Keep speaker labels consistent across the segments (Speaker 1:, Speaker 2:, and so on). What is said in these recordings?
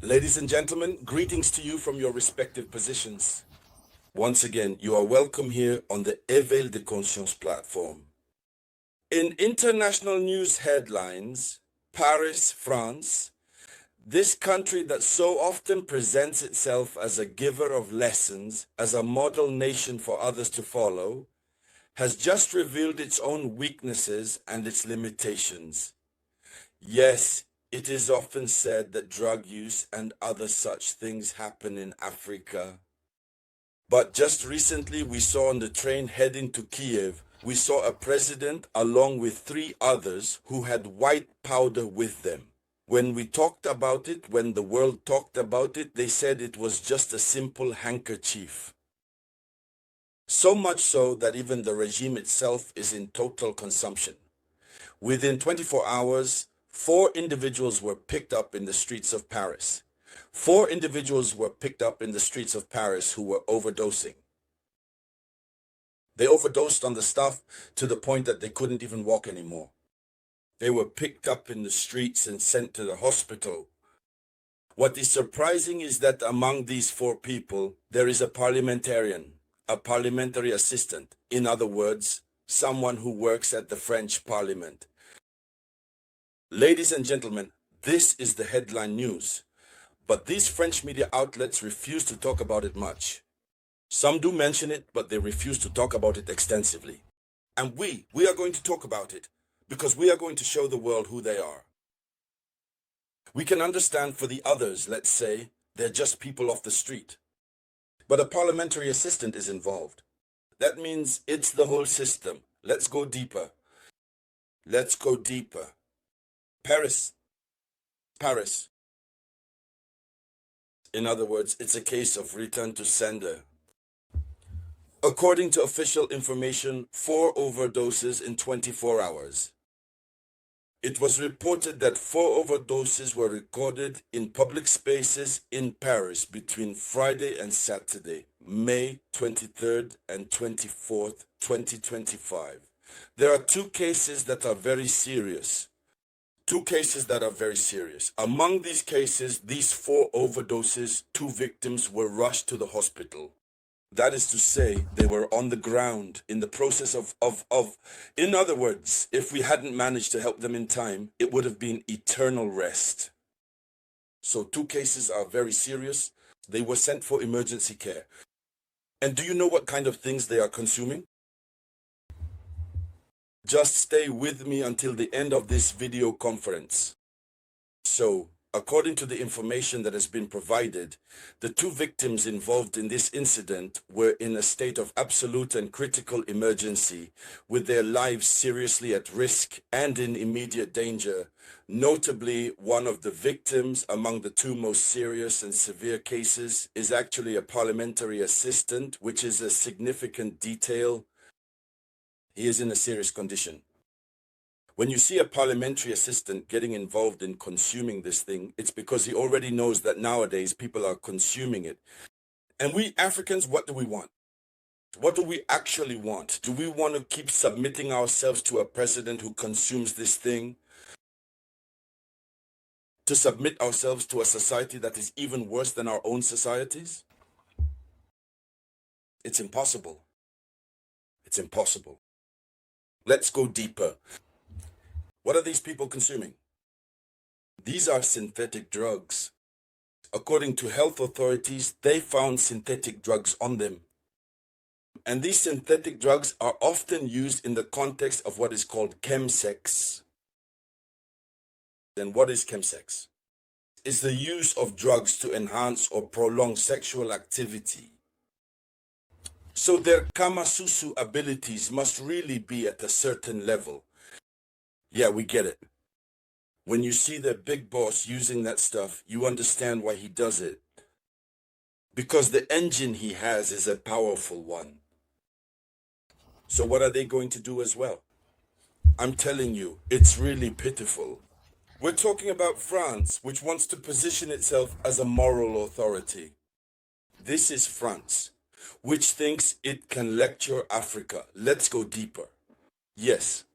Speaker 1: Ladies and gentlemen, greetings to you from your respective positions. Once again, you are welcome here on the Éveil de Conscience platform. In international news headlines, Paris, France, this country that so often presents itself as a giver of lessons, as a model nation for others to follow, has just revealed its own weaknesses and its limitations. Yes, it is often said that drug use and other such things happen in Africa. But just recently we saw on the train heading to Kiev, we saw a president along with 3 others who had white powder with them. When we talked about it, when the world talked about it, they said it was just a simple handkerchief. So much so that even the regime itself is in total consumption. Within 24 hours, 4 individuals were picked up in the streets of Paris. 4 individuals were picked up in the streets of Paris who were overdosing. They overdosed on the stuff to the point that they couldn't even walk anymore. They were picked up in the streets and sent to the hospital. What is surprising is that among these 4 people, there is a parliamentarian, a parliamentary assistant. In other words, someone who works at the French Parliament. Ladies and gentlemen, this is the headline news, but these French media outlets refuse to talk about it much. Some do mention it, but they refuse to talk about it extensively. And we are going to talk about it, because we are going to show the world who they are. We can understand for the others, let's say, they're just people off the street. But a parliamentary assistant is involved. That means it's the whole system. Let's go deeper. Let's go deeper. Paris. In other words, it's a case of return to sender. According to official information, 4 overdoses in 24 hours. It was reported that 4 overdoses were recorded in public spaces in Paris between Friday and Saturday, May 23rd and 24th, 2025. There are 2 cases that are very serious. 2 cases that are very serious. Among these cases, these 4 overdoses, 2 victims were rushed to the hospital. That is to say, they were on the ground in the process of, in other words, if we hadn't managed to help them in time, it would have been eternal rest. So 2 cases are very serious. They were sent for emergency care. And do you know what kind of things they are consuming? Just stay with me until the end of this video conference. So, according to the information that has been provided, the 2 victims involved in this incident were in a state of absolute and critical emergency, with their lives seriously at risk and in immediate danger. Notably, one of the victims among the 2 most serious and severe cases is actually a parliamentary assistant, which is a significant detail. He is in a serious condition. When you see a parliamentary assistant getting involved in consuming this thing, it's because he already knows that nowadays people are consuming it. And we Africans, what do we want? What do we actually want? Do we want to keep submitting ourselves to a president who consumes this thing? To submit ourselves to a society that is even worse than our own societies? It's impossible. It's impossible. Let's go deeper. What are these people consuming? These are synthetic drugs. According to health authorities, they found synthetic drugs on them. And these synthetic drugs are often used in the context of what is called chemsex. Then what is chemsex? It's the use of drugs to enhance or prolong sexual activity. So their kamasusu abilities must really be at a certain level. Yeah, we get it. When you see the big boss using that stuff, you understand why he does it. Because the engine he has is a powerful one. So what are they going to do as well? I'm telling you, it's really pitiful. We're talking about France, which wants to position itself as a moral authority. This is France, which thinks it can lecture Africa. Let's go deeper. Yes,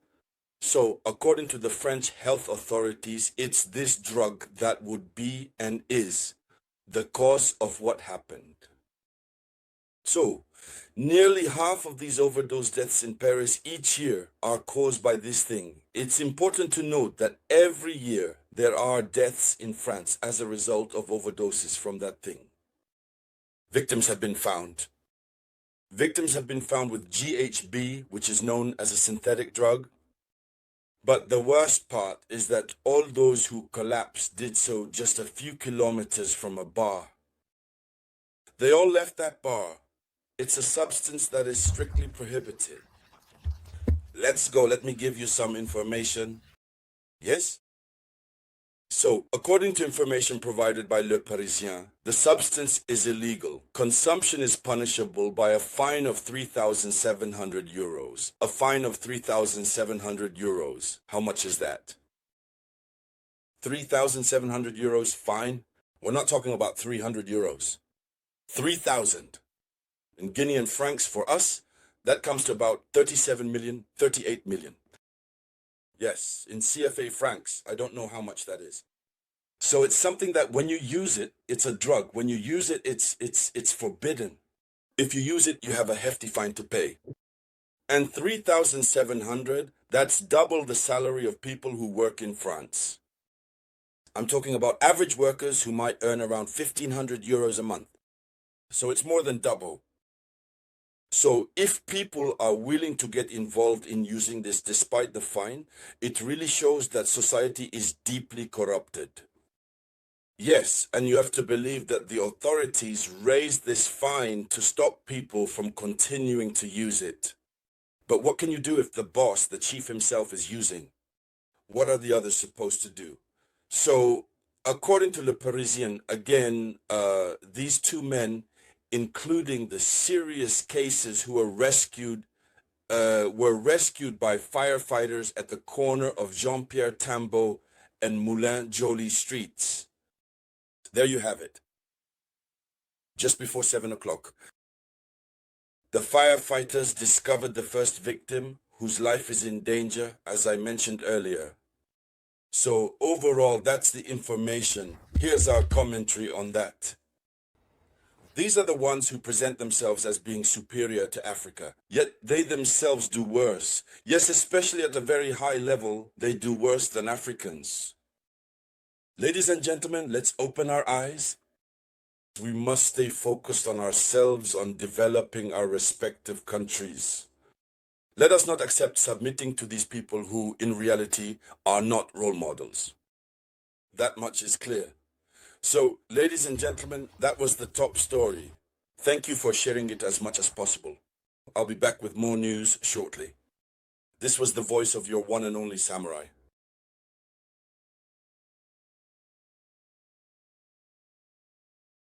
Speaker 1: So, according to the French health authorities, it's this drug that would be and is the cause of what happened. So, nearly half of these overdose deaths in Paris each year are caused by this thing. It's important to note that every year there are deaths in France as a result of overdoses from that thing. Victims have been found. Victims have been found with GHB, which is known as a synthetic drug. But the worst part is that all those who collapsed did so just a few kilometers from a bar. They all left that bar. It's a substance that is strictly prohibited. Let's go. Let me give you some information. Yes? So, according to information provided by Le Parisien, the substance is illegal. Consumption is punishable by a fine of 3,700 euros. A fine of 3,700 euros. How much is that? 3,700 euros fine? We're not talking about 300 euros. 3,000. In Guinean francs for us, that comes to about 37 million, 38 million. Yes, in CFA francs, I don't know how much that is. So it's something that when you use it, it's a drug. When you use it, it's forbidden. If you use it, you have a hefty fine to pay. And 3,700, that's double the salary of people who work in France. I'm talking about average workers who might earn around 1,500 euros a month. So it's more than double. So if people are willing to get involved in using this despite the fine, it really shows that society is deeply corrupted. Yes, and you have to believe that the authorities raised this fine to stop people from continuing to use it. But what can you do if the boss, the chief himself, is using? What are the others supposed to do? So, according to Le Parisien, again, these two men, including the serious cases who were rescued by firefighters at the corner of Jean-Pierre Tambo and Moulin Joly streets. There you have it. Just before 7 o'clock. The firefighters discovered the first victim whose life is in danger, as I mentioned earlier. So overall, that's the information. Here's our commentary on that. These are the ones who present themselves as being superior to Africa, yet they themselves do worse. Yes, especially at a very high level, they do worse than Africans. Ladies and gentlemen, let's open our eyes. We must stay focused on ourselves, on developing our respective countries. Let us not accept submitting to these people who, in reality, are not role models. That much is clear. So, ladies and gentlemen, that was the top story. Thank you for sharing it as much as possible. I'll be back with more news shortly. This was the voice of your one and only samurai.